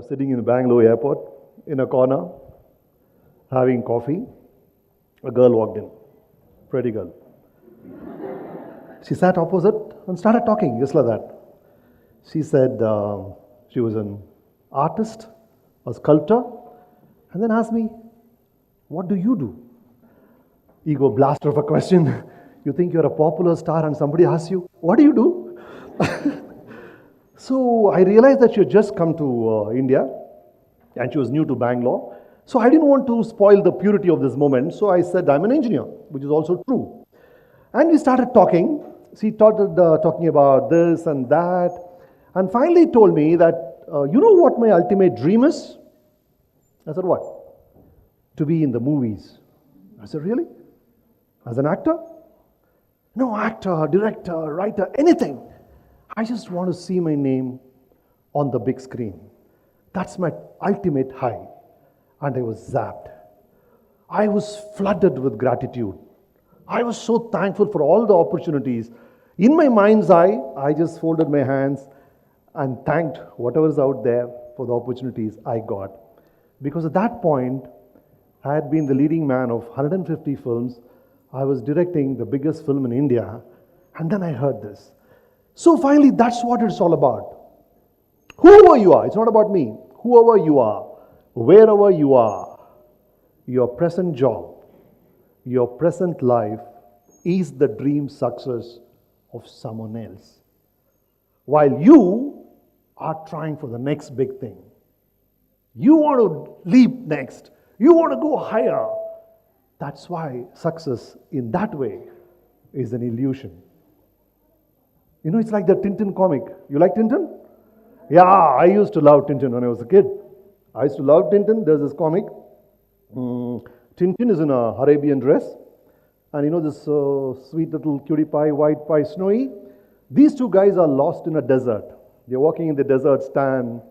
was sitting in the Bangalore airport in a corner having coffee. A girl walked in, pretty girl. She sat opposite and started talking just like that. She said she was an artist, a sculptor, and then asked me, "What do you do?" Ego blaster of a question. You think you're a popular star and somebody asks you, "What do you do?" So I realized that she had just come to India and she was new to Bangalore. So I didn't want to spoil the purity of this moment. So I said, "I'm an engineer," which is also true. And we started talking. She started talking about this and that. And finally told me that, "You know what my ultimate dream is?" I said, "What?" "To be in the movies." I said, "Really? As an actor?" "No, actor, director, writer, anything. I just want to see my name on the big screen. That's my ultimate high." And I was zapped. I was flooded with gratitude. I was so thankful for all the opportunities. In my mind's eye, I just folded my hands and thanked whatever's out there for the opportunities I got. Because at that point, I had been the leading man of 150 films. I was directing the biggest film in India. And then I heard this. So finally, that's what it's all about. Whoever you are, it's not about me. Whoever you are, wherever you are, your present job, your present life is the dream success of someone else. While you are trying for the next big thing. You want to leap next. You want to go higher. That's why success in that way is an illusion. You know, it's like the Tintin comic. You like Tintin? Yeah, I used to love Tintin when I was a kid. I used to love Tintin. There's this comic. Tintin is in a Arabian dress. And you know this sweet little cutie pie, white pie, Snowy? These two guys are lost in a desert. They're walking in the desert sand.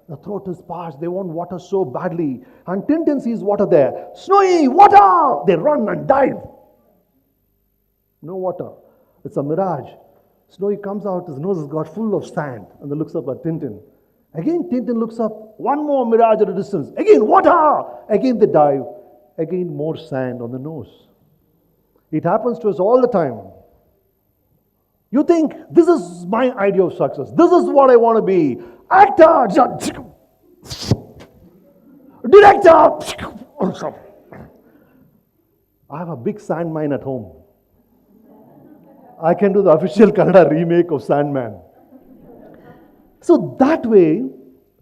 The throat is parched. They want water so badly. And Tintin sees water there. "Snowy, water!" They run and dive. No water. It's a mirage. Snowy comes out, his nose has got full of sand, and then looks up at Tintin. Again, Tintin looks up, one more mirage at a distance. Again, water! Again, they dive. Again, more sand on the nose. It happens to us all the time. You think, this is my idea of success. This is what I want to be. Actor! Director! I have a big sand mine at home. I can do the official Kannada remake of Sandman. So that way,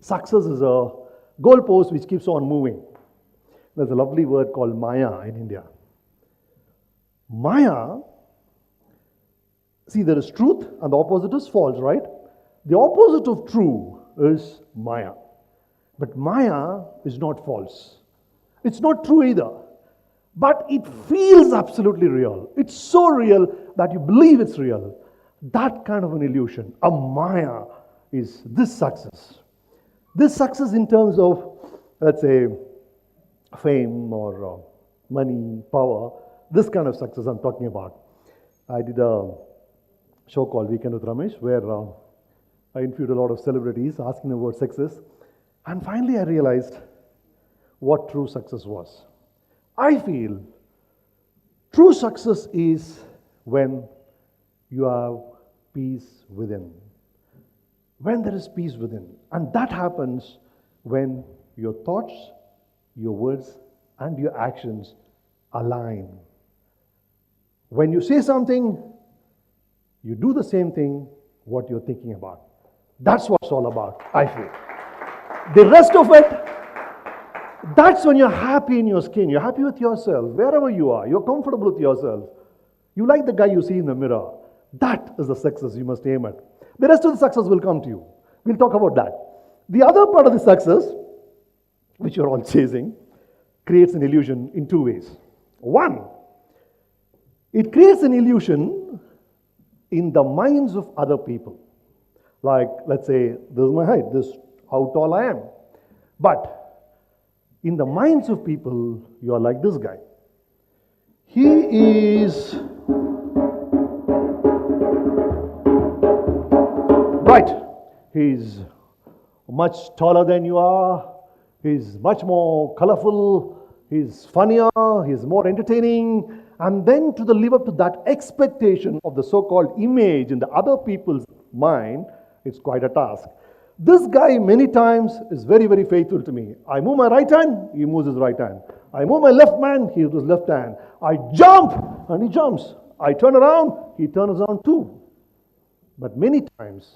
success is a goalpost which keeps on moving. There's a lovely word called Maya in India. Maya, see, there is truth and the opposite is false, right? The opposite of true is Maya. But Maya is not false. It's not true either. But it feels absolutely real. It's so real that you believe it's real. That kind of an illusion, a Maya, is this success. This success in terms of, let's say, fame or money, power, this kind of success I'm talking about. I did a show called Weekend with Ramesh where I interviewed a lot of celebrities asking them about success. And finally I realized what true success was. I feel true success is when you have peace within. When there is peace within. And that happens when your thoughts, your words, and your actions align. When you say something, you do the same thing what you're thinking about. That's what it's all about, I feel. The rest of it, that's when you're happy in your skin. You're happy with yourself, wherever you are. You're comfortable with yourself. You like the guy you see in the mirror. That is the success you must aim at. The rest of the success will come to you. We'll talk about that. The other part of the success, which you're all chasing, creates an illusion in two ways. One, it creates an illusion in the minds of other people. Like, let's say, this is my height, this is how tall I am. But in the minds of people, you are like this guy. He is right. He's much taller than you are, he's much more colorful, he's funnier, he's more entertaining, and then to live up to that expectation of the so-called image in the other people's mind, it's quite a task. This guy many times is very, very faithful to me. I move my right hand, he moves his right hand. I move my left hand, he moves his left hand. I jump, and he jumps. I turn around, he turns around too. But many times,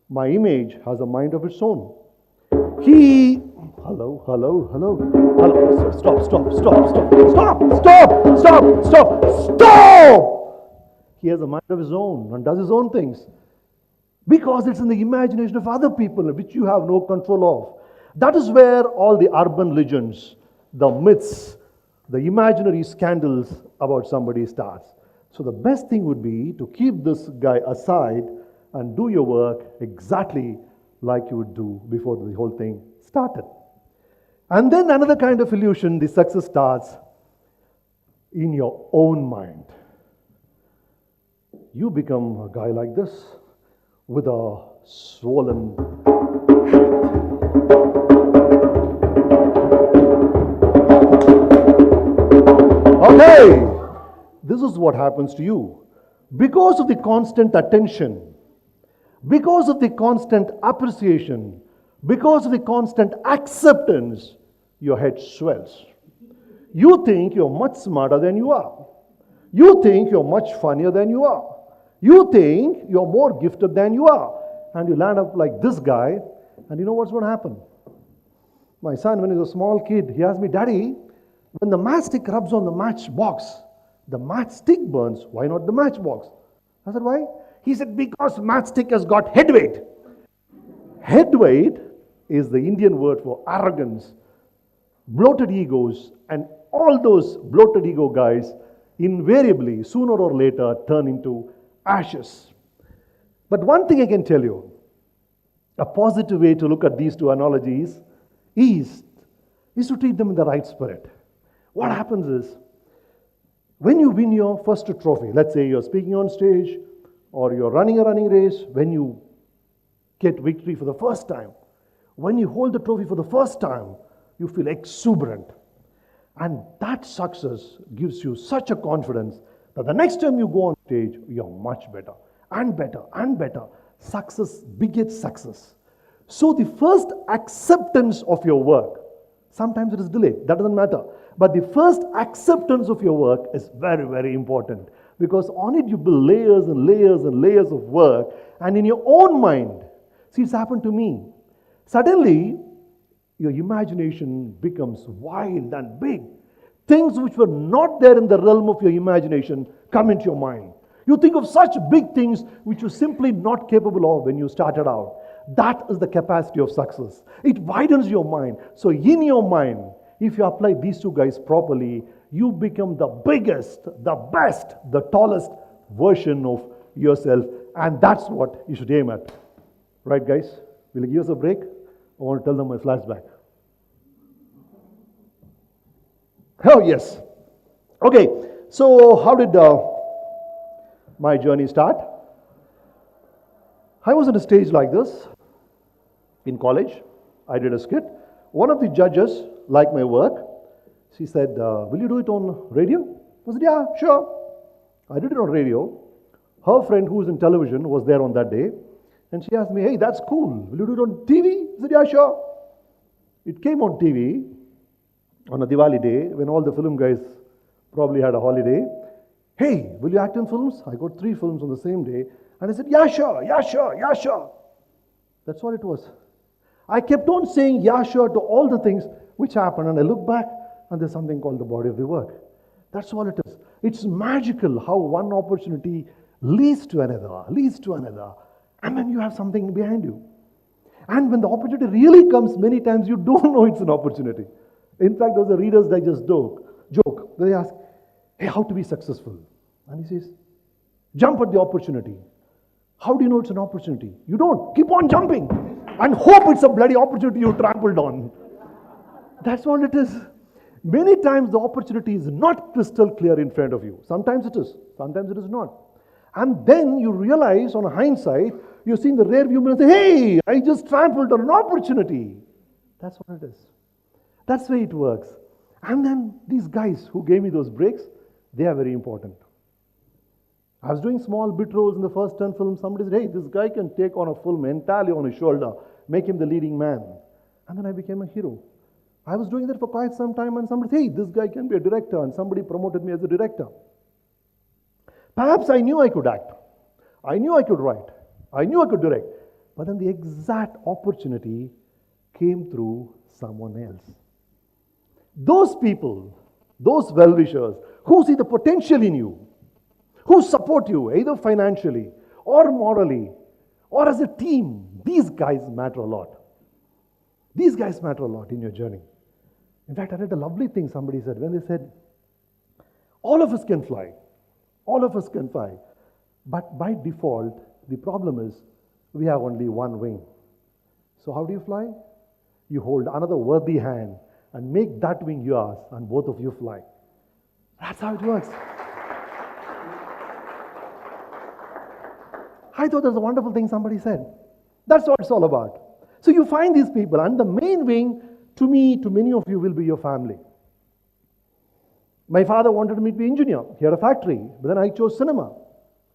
my image has a mind of its own. Hello. Stop! He has a mind of his own and does his own things. Because it's in the imagination of other people which you have no control of. That is where all the urban legends, the myths, the imaginary scandals about somebody starts. So the best thing would be to keep this guy aside and do your work exactly like you would do before the whole thing started. And then another kind of illusion, the success starts in your own mind. You become a guy like this with a swollen hand. Okay, this is what happens to you. Because of the constant attention, because of the constant appreciation, because of the constant acceptance, your head swells. You think you're much smarter than you are. You think you're much funnier than you are. You think you're more gifted than you are. And you land up like this guy, and you know what's going to happen? My son, when he was a small kid, he asked me, Daddy, when the matchstick rubs on the matchbox, the matchstick burns. Why not the matchbox? I said, why? He said, because matchstick has got head weight. Head weight is the Indian word for arrogance, bloated egos, and all those bloated ego guys invariably, sooner or later, turn into ashes. But one thing I can tell you, a positive way to look at these two analogies is to treat them in the right spirit. What happens is, when you win your first trophy, let's say you're speaking on stage or you're running a running race, when you get victory for the first time, when you hold the trophy for the first time, you feel exuberant. And that success gives you such a confidence that the next time you go on stage, you're much better and better and better. Success begets success. So the first acceptance of your work, sometimes it is delayed, that doesn't matter. But the first acceptance of your work is very, very important. Because on it you build layers and layers and layers of work. And in your own mind, see, it's happened to me. Suddenly, your imagination becomes wild and big. Things which were not there in the realm of your imagination come into your mind. You think of such big things which you're simply not capable of when you started out. That is the capacity of success. It widens your mind. So in your mind, if you apply these two guys properly, you become the biggest, the best, the tallest version of yourself. And that's what you should aim at. Right, guys? Will you give us a break? I want to tell them my flashback. Oh, yes. Okay, so how did my journey start? I was on a stage like this in college. I did a skit. One of the judges liked my work. She said, will you do it on radio? I said, yeah, sure. I did it on radio. Her friend who was in television was there on that day. And she asked me, hey, that's cool. Will you do it on TV? I said, yeah, sure. It came on TV on a Diwali day when all the film guys probably had a holiday. Hey, will you act in films? I got 3 films on the same day. And I said, yeah, sure, yeah, sure, yeah, sure. That's all it was. I kept on saying yeah, sure to all the things which happened. And I look back and there's something called the body of the work. That's all it is. It's magical how one opportunity leads to another, leads to another. And then you have something behind you. And when the opportunity really comes, many times you don't know it's an opportunity. In fact, there was a Reader's Digest joke. They ask, hey, how to be successful? And he says, jump at the opportunity. How do you know it's an opportunity? You don't. Keep on jumping and hope it's a bloody opportunity you trampled on. That's all it is. Many times the opportunity is not crystal clear in front of you. Sometimes it is. Sometimes it is not. And then you realize, on hindsight, you're seeing the rear view mirror and say, hey, I just trampled on an opportunity. That's what it is. That's the way it works. And then these guys who gave me those breaks, they are very important. I was doing small bit roles in the first 10 films. Somebody said, hey, this guy can take on a film entirely on his shoulder, make him the leading man. And then I became a hero. I was doing that for quite some time, and somebody said, hey, this guy can be a director, and somebody promoted me as a director. Perhaps I knew I could act. I knew I could write. I knew I could direct. But then the exact opportunity came through someone else. Those people, those well-wishers, who see the potential in you, who support you, either financially or morally or as a team, these guys matter a lot. These guys matter a lot in your journey. In fact, I read a lovely thing somebody said when they said, all of us can fly. All of us can fly. But by default, the problem is we have only one wing. So how do you fly? You hold another worthy hand and make that wing yours, and both of you fly. That's how it works. I thought that was a wonderful thing somebody said. That's what it's all about. So you find these people, and the main wing, to me, to many of you, will be your family. My father wanted me to be an engineer. He had a factory, but then I chose cinema.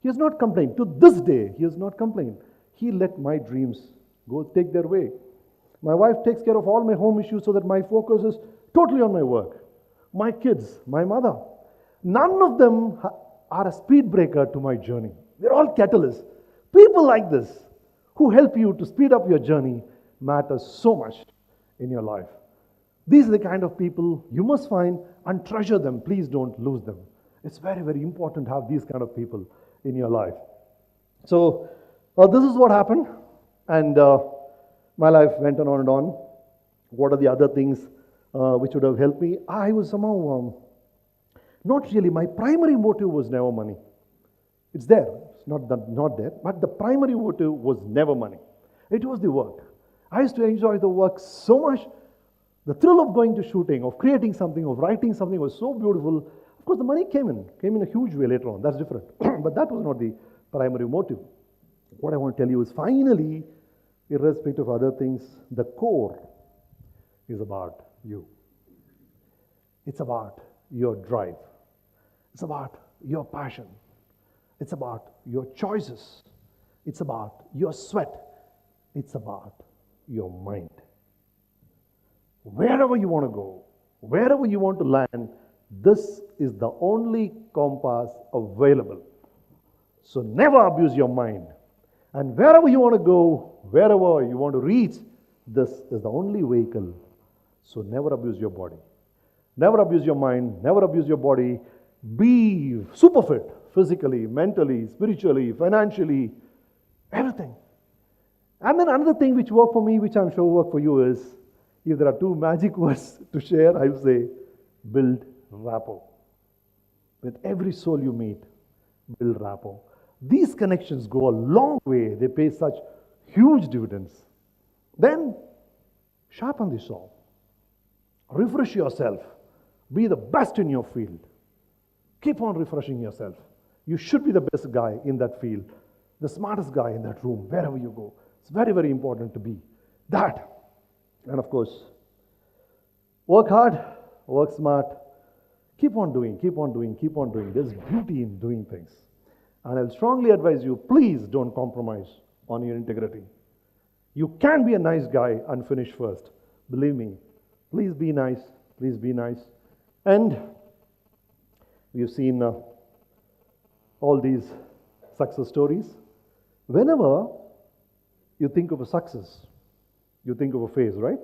He has not complained. To this day, he has not complained. He let my dreams go take their way. My wife takes care of all my home issues so that my focus is totally on my work. My kids, my mother, none of them are a speed breaker to my journey. They're all catalysts. People like this, who help you to speed up your journey, matter so much in your life. These are the kind of people you must find and treasure them. Please don't lose them. It's very, very important to have these kind of people in your life. So, this is what happened, and my life went on and on. What are the other things which would have helped me? I was somehow, not really, my primary motive was never money. It's there, it's not there, but the primary motive was never money. It was the work. I used to enjoy the work so much. The thrill of going to shooting, of creating something, of writing something was so beautiful. Of course, the money came in a huge way later on. That's different. But that was not the primary motive. What I want to tell you is, finally, irrespective of other things, the core is about you. It's about your drive. It's about your passion. It's about your choices. It's about your sweat. It's about your mind. Wherever you want to go, wherever you want to land, this is the only compass available. So never abuse your mind. And wherever you want to go, wherever you want to reach, this is the only vehicle. So never abuse your body. Never abuse your mind. Never abuse your body. Be super fit, physically, mentally, spiritually, financially, everything. And then another thing which worked for me, which I'm sure worked for you, is, if there are two magic words to share, I would say, build rapport. With every soul you meet, build rapport. These connections go a long way. They pay such huge dividends. Then, sharpen the saw. Refresh yourself. Be the best in your field. Keep on refreshing yourself. You should be the best guy in that field, the smartest guy in that room, wherever you go. It's very, very important to be that. And of course, work hard, work smart, keep on doing, keep on doing, keep on doing. There's beauty in doing things. And I'll strongly advise you, please don't compromise on your integrity. You can be a nice guy and finish first. Believe me. Please be nice. Please be nice. And we've seen all these success stories. Whenever you think of a success, you think of a face, right?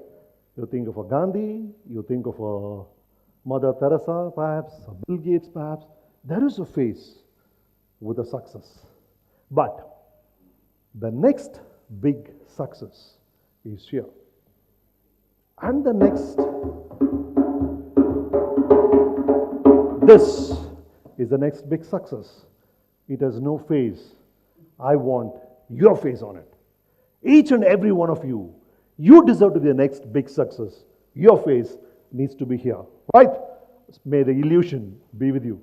You think of a Gandhi, you think of a Mother Teresa, perhaps, a Bill Gates, perhaps. There is a face with a success. But the next big success is here. And the next, this is the next big success. It has no face. I want your face on it. Each and every one of you, you deserve to be the next big success. Your face needs to be here, right? May the illusion be with you.